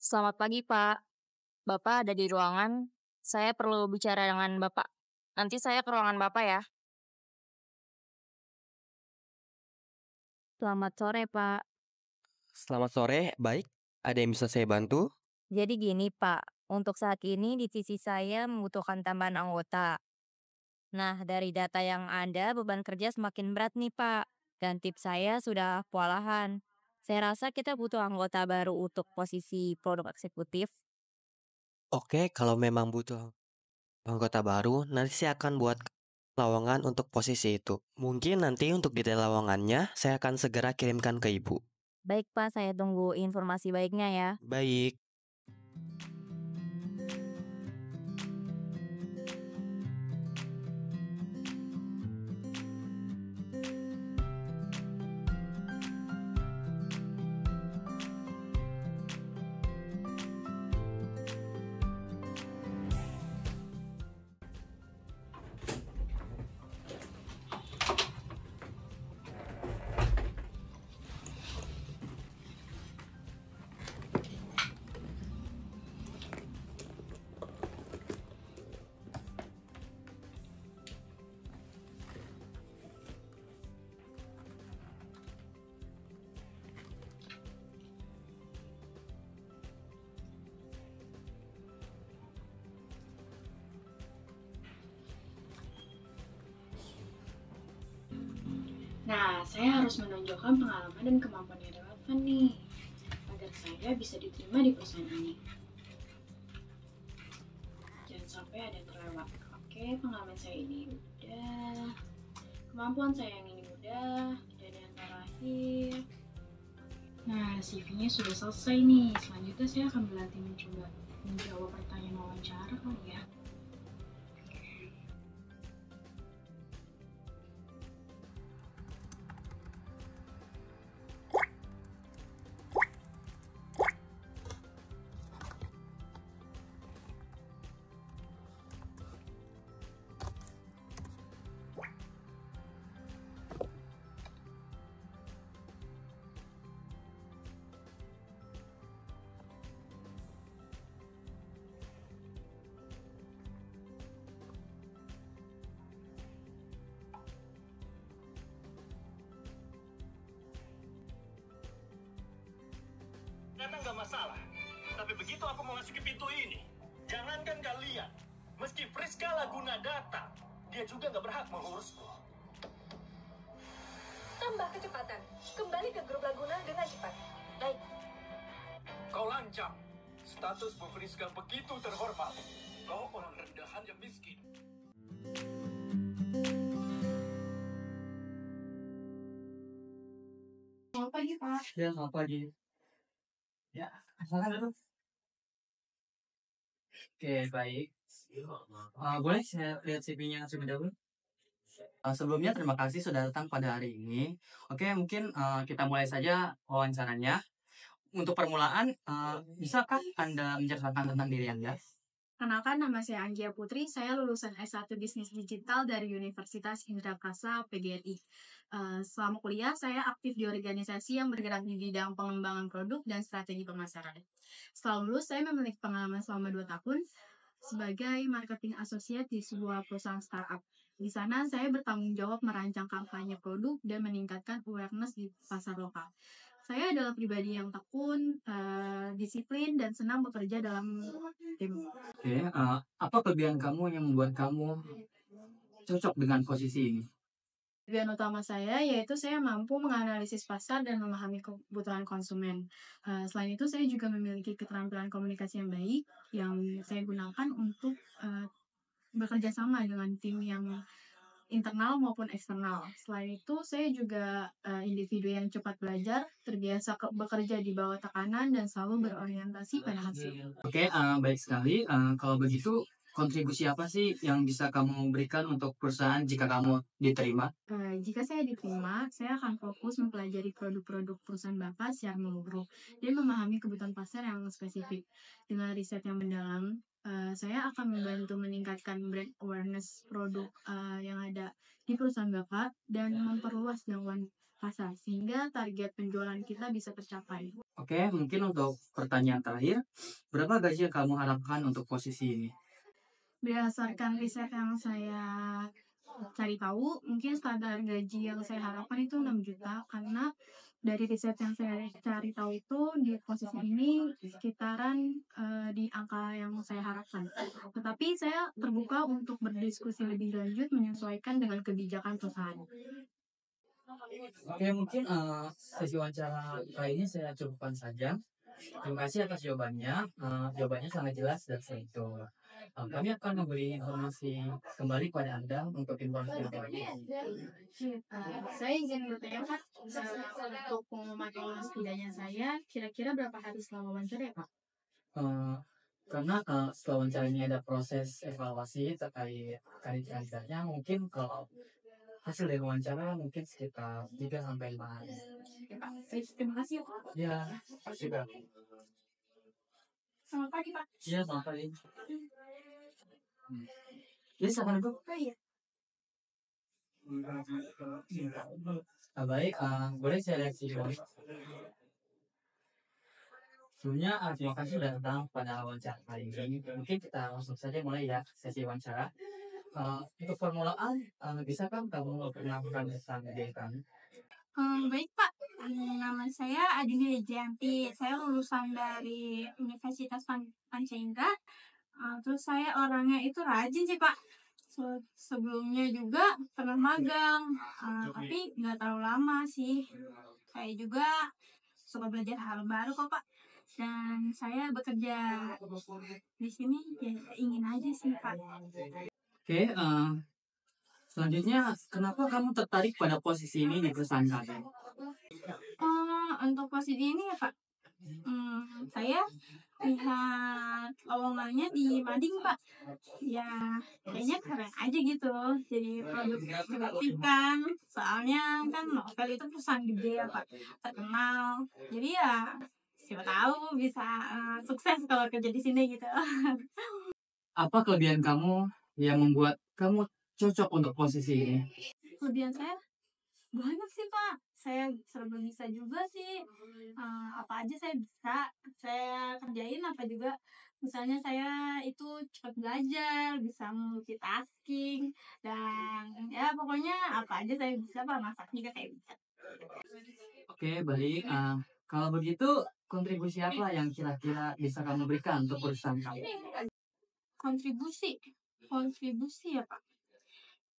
Selamat pagi, Pak. Bapak ada di ruangan. Saya perlu bicara dengan Bapak. Nanti saya ke ruangan Bapak ya. Selamat sore, Pak. Selamat sore, baik. Ada yang bisa saya bantu? Jadi gini, Pak. Untuk saat ini di sisi saya membutuhkan tambahan anggota. Nah, dari data yang ada, beban kerja semakin berat nih, Pak. Dan tips saya sudah kewalahan. Saya rasa kita butuh anggota baru untuk posisi produk eksekutif. Oke, kalau memang butuh anggota baru, nanti saya akan buat lowongan untuk posisi itu. Mungkin nanti untuk detail lowongannya, saya akan segera kirimkan ke Ibu. Baik, Pak. Saya tunggu informasi baiknya ya. Baik. Nah, saya harus menunjukkan pengalaman dan kemampuan yang relevan nih, agar saya bisa diterima di perusahaan ini. Jangan sampai ada yang terlewat. Oke, pengalaman saya ini udah, kemampuan saya yang ini udah, dan yang terakhir. Nah, CV-nya sudah selesai nih. Selanjutnya saya akan berlatih mencoba menjawab pertanyaan wawancara kali ya. Karena nggak masalah. Tapi begitu aku mau masuk ke pintu ini, jangankan kalian, meski Friska Laguna datang, dia juga nggak berhak mengurusku. Tambah kecepatan. Kembali ke grup Laguna dengan cepat. Baik. Kau lancang. Status Bu Friska begitu terhormat. Kau orang rendahan yang miskin. Selamat pagi, Pak. Ya, selamat pagi. Ya, silakan duduk. Oke, baik. Boleh saya lihat CV-nya terlebih dahulu? Sebelumnya terima kasih sudah datang pada hari ini. Oke, mungkin kita mulai saja wawancaranya. Untuk permulaan, bisakah Anda menceritakan tentang diri Anda? Kenalkan, nama saya Anggia Putri. Saya lulusan S1 Bisnis Digital dari Universitas Indraprasta PGRI. Selama kuliah, saya aktif di organisasi yang bergerak di bidang pengembangan produk dan strategi pemasaran. Setelah lulus, saya memiliki pengalaman selama 2 tahun sebagai marketing associate di sebuah perusahaan startup. Di sana, saya bertanggung jawab merancang kampanye produk dan meningkatkan awareness di pasar lokal. Saya adalah pribadi yang tekun, disiplin, dan senang bekerja dalam tim. Oke, apa kelebihan kamu yang membuat kamu cocok dengan posisi ini? Tujuan utama saya yaitu saya mampu menganalisis pasar dan memahami kebutuhan konsumen. Selain itu, saya juga memiliki keterampilan komunikasi yang baik yang saya gunakan untuk bekerja sama dengan tim yang internal maupun eksternal. Selain itu, saya juga individu yang cepat belajar, terbiasa bekerja di bawah tekanan, dan selalu berorientasi pada hasil. Oke, baik sekali. Kalau begitu, kontribusi apa sih yang bisa kamu berikan untuk perusahaan jika kamu diterima? Jika saya diterima, saya akan fokus mempelajari produk-produk perusahaan Bapak secara menyeluruh dan memahami kebutuhan pasar yang spesifik. Dengan riset yang mendalam, saya akan membantu meningkatkan brand awareness produk yang ada di perusahaan Bapak dan memperluas jangkauan pasar sehingga target penjualan kita bisa tercapai. Oke, mungkin untuk pertanyaan terakhir, berapa gaji yang kamu harapkan untuk posisi ini? Berdasarkan riset yang saya cari tahu, mungkin standar gaji yang saya harapkan itu 6 juta karena dari riset yang saya cari tahu itu di posisi ini sekitaran di angka yang saya harapkan. Tetapi saya terbuka untuk berdiskusi lebih lanjut menyesuaikan dengan kebijakan perusahaan. Oke, mungkin sesi wawancara kali ini saya cukupkan saja. Terima kasih atas jawabannya. Jawabannya sangat jelas dan struktur. Kami akan memberi informasi kembali kepada Anda untuk informasi lebih lanjut. Saya izin bertanya Pak, untuk pengumuman lulus tidaknya saya, kira-kira berapa hari setelah wawancara ya Pak? Eh, karena setelah wawancara ini ada proses evaluasi terkait kandidatnya, mungkin kalau hasil dari wawancara mungkin sekitar 3 sampai 5 hari. Ya Pak, terima kasih ya Pak. Ya, sudah. Selamat pagi Pak. Iya, selamat pagi. Jadi, silakan duduk. Oh iya. Baik, boleh saya reaksi dulu? Sebelumnya, terima kasih sudah datang pada wawancara kali ini. Mungkin kita langsung saja mulai ya sesi wawancara. Untuk permulaan, bisakah kamu perkenalkan tentang diri kamu? Baik Pak, nama saya Adini Wijayanti. Saya lulusan dari Universitas Panca Indra. Terus saya orangnya itu rajin sih Pak. Sebelumnya juga pernah magang, tapi nggak terlalu lama sih. Saya juga suka belajar hal baru kok Pak. Dan saya bekerja di sini ya ingin aja sih Pak. Oke, selanjutnya, kenapa kamu tertarik pada posisi ini di perusahaan kalian? Untuk posisi ini ya Pak, saya lihat lowongannya di Mading Pak. Ya kayaknya keren aja gitu. Jadi produk ikan. Soalnya kan Novel itu perusahaan gede ya Pak, terkenal. Jadi ya siapa tahu bisa sukses kalau kerja di sini gitu. Apa kelebihan kamu yang membuat kamu cocok untuk posisi ini? Kelebihan saya banyak sih Pak. Saya serba bisa juga sih. Apa aja saya bisa. Saya kerjain apa juga. Misalnya saya itu cepat belajar, bisa multitasking, dan ya pokoknya apa aja saya bisa Pak. Masak juga saya bisa. Oke, baik. Kalau begitu, kontribusi apa yang kira-kira bisa kamu berikan untuk perusahaan kamu? Kontribusi ya Pak.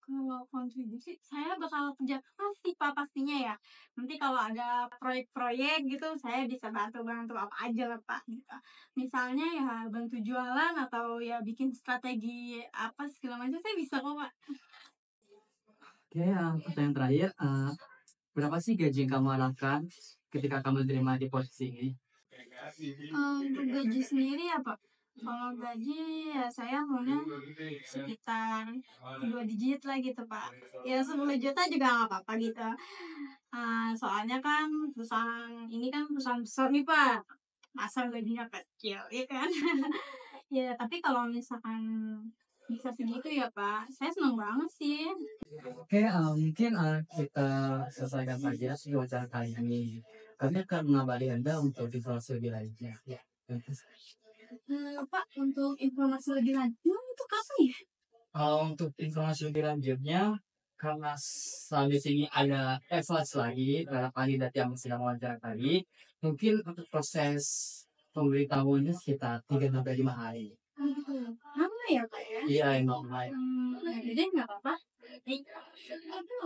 Kalau kontribusi saya bakal kerja pasti Pak, pastinya ya. Nanti kalau ada proyek-proyek gitu saya bisa bantu apa aja lah Pak gitu. Misalnya ya bantu jualan atau ya bikin strategi apa segala macam saya bisa kok Pak. Oke, pertanyaan terakhir, berapa sih gaji yang kamu harapkan ketika kamu diterima di posisi ini? Untuk gaji sendiri ya Pak, kalau gaji ya saya maunya sekitar 2 digit lah gitu Pak. Ya 10 juta juga nggak apa-apa gitu. Soalnya kan perusahaan ini kan perusahaan besar nih Pak. Masa gajinya kecil ya kan. Ya tapi kalau misalkan bisa segitu ya Pak, saya senang banget sih. Oke, mungkin kita selesaikan saja si wawancara kali ini. Kami akan mengabari Anda untuk informasi lebih lanjutnya. Ya. Pak, untuk informasi lebih lanjut itu kapan ya? Untuk informasi lebih lanjutnya, karena di sini ada evaluasi lagi terhadap kandidat yang sedang wawancara tadi, mungkin untuk proses pemberitahuannya sekitar 3 sampai 5 hari. Lama ya Pak ya? Iya, normal. Jadi nggak apa-apa.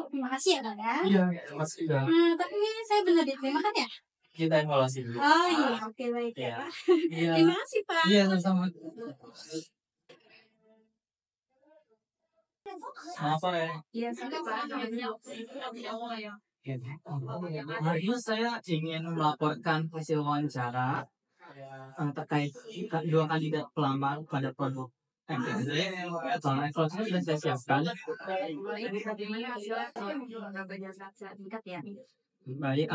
Terima kasih ya Kak ya. Iya, masih juga. Tapi saya benar diterima kan ya? Kita evaluasi dulu. Oh iya, oke baik ya Iya. Pak. Iya. Terima kasih Pak. Iya, sama-sama. Apa ya? Iya, sama Pak. Hari ini saya ingin melaporkan hasil wawancara terkait dua kandidat pelamar pada produk FNZ. Evaluasinya sudah saya siapkan. Baik,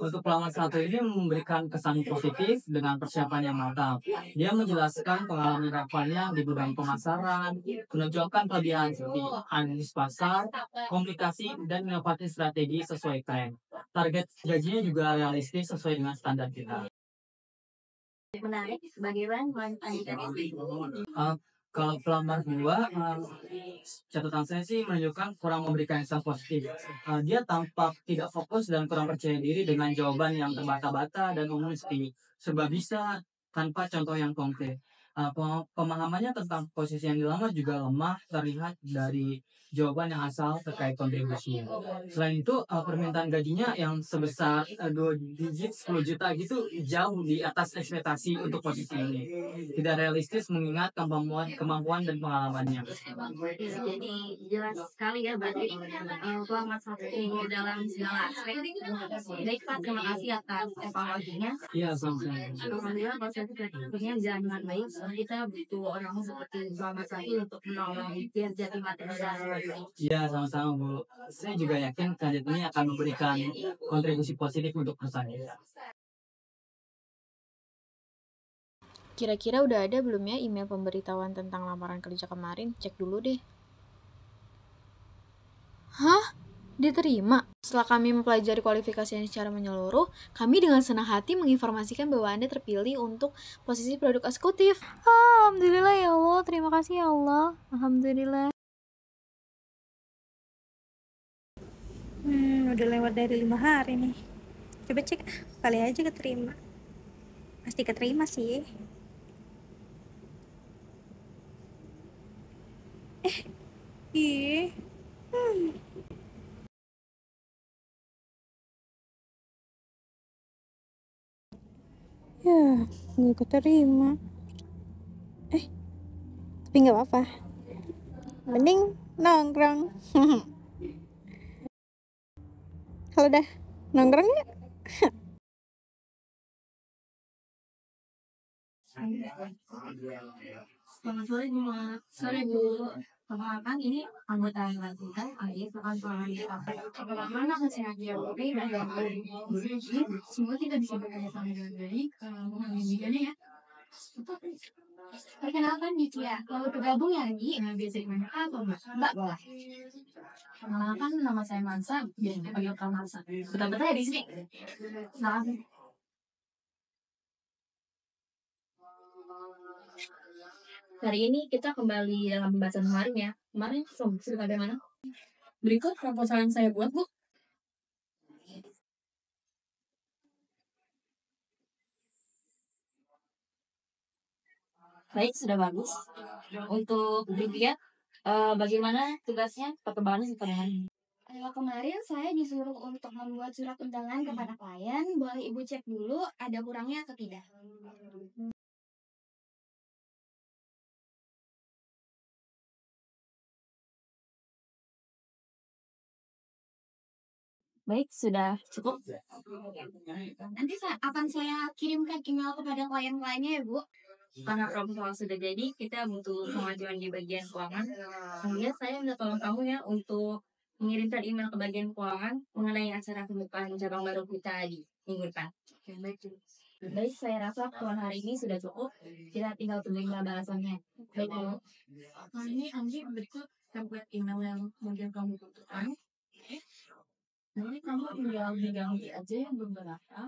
untuk pelamar satu ini memberikan kesan positif dengan persiapan yang matang. Dia menjelaskan pengalaman harapannya di bidang pemasaran, menunjukkan kelebihan seperti analisis pasar, komunikasi, dan inovasi strategi sesuai tren. Target gajinya juga realistis sesuai dengan standar kita. Menarik, bagaimana melanjutkannya? Kalau pelamar kedua, catatan saya sih menunjukkan kurang memberikan kesan positif. Dia tampak tidak fokus dan kurang percaya diri dengan jawaban yang terbata-bata dan umum tinggi. Serba bisa tanpa contoh yang konkret. Pemahamannya tentang posisi yang dilamar juga lemah terlihat dari jawaban yang asal terkait kontribusinya. Selain itu, permintaan gajinya yang sebesar 2 digit 10 juta gitu jauh di atas ekspektasi untuk posisi ini. Tidak realistis mengingat kemampuan dan pengalamannya. Jadi jelas sekali ya berarti pelamar satu dalam segala aspek. Baik Pak, terima kasih atas evaluasinya. Iya, sama-sama. Alhamdulillah proses rekrutmennya berjalan dengan baik. Kita butuh orang seperti pelamar satu untuk menolong kinerja tim materi. Iya, sama-sama, Bu. Saya juga yakin kandidat ini akan memberikan kontribusi positif untuk perusahaan. Kira-kira udah ada belum ya email pemberitahuan tentang lamaran kerja kemarin? Cek dulu deh. Hah? Diterima? Setelah kami mempelajari kualifikasinya secara menyeluruh, kami dengan senang hati menginformasikan bahwa Anda terpilih untuk posisi produk eksekutif. Alhamdulillah ya Allah, terima kasih ya Allah. Alhamdulillah. Udah lewat dari 5 hari nih. Coba cek, kali aja keterima. Pasti keterima sih. Ih. Ya, gue keterima. Tapi nggak apa-apa. Mending nongkrong. Kalau udah nongkrong ya. Selamat sore sore Bu. Perkenalkan ini anggota yang kita, Adi, bagaimana hasilnya Oke dan semua kita bisa bekerja sama dengan baik, mengambil bidangnya ya. Perkenalkan Ditya, kalau bergabung ya Adi, biasa dipanggil apa Mbak? Mbak boleh. Perkenalkan nama saya Mansa, biasa dipanggil Kak Mansa. Betul-betul ya di sini. Nah, hari ini kita kembali dalam pembahasan kemarin ya. Kemarin sudah bagaimana? Berikut proposal yang saya buat, Bu. Baik, sudah bagus. Untuk dilihat bagaimana tugasnya, perkembangannya seperti ini. Kemarin saya disuruh untuk membuat surat undangan kepada klien. Boleh Ibu cek dulu ada kurangnya atau tidak? Baik, sudah cukup. Nanti akan saya kirimkan email kepada klien-kliennya ya Bu. Karena proposal sudah jadi, kita butuh pengajuan di bagian keuangan. Kemudian saya minta tolong kamu ya untuk mengirimkan email ke bagian keuangan mengenai acara pembukaan cabang baru kita di minggu depan. Baik, saya rasa pertemuan hari ini sudah cukup. Kita tinggal tunggu email balasannya. Baik, Bu. Nah, ini Anggi berikut template email yang mungkin kamu butuhkan. Nanti kamu tinggal diganti aja yang beberapa.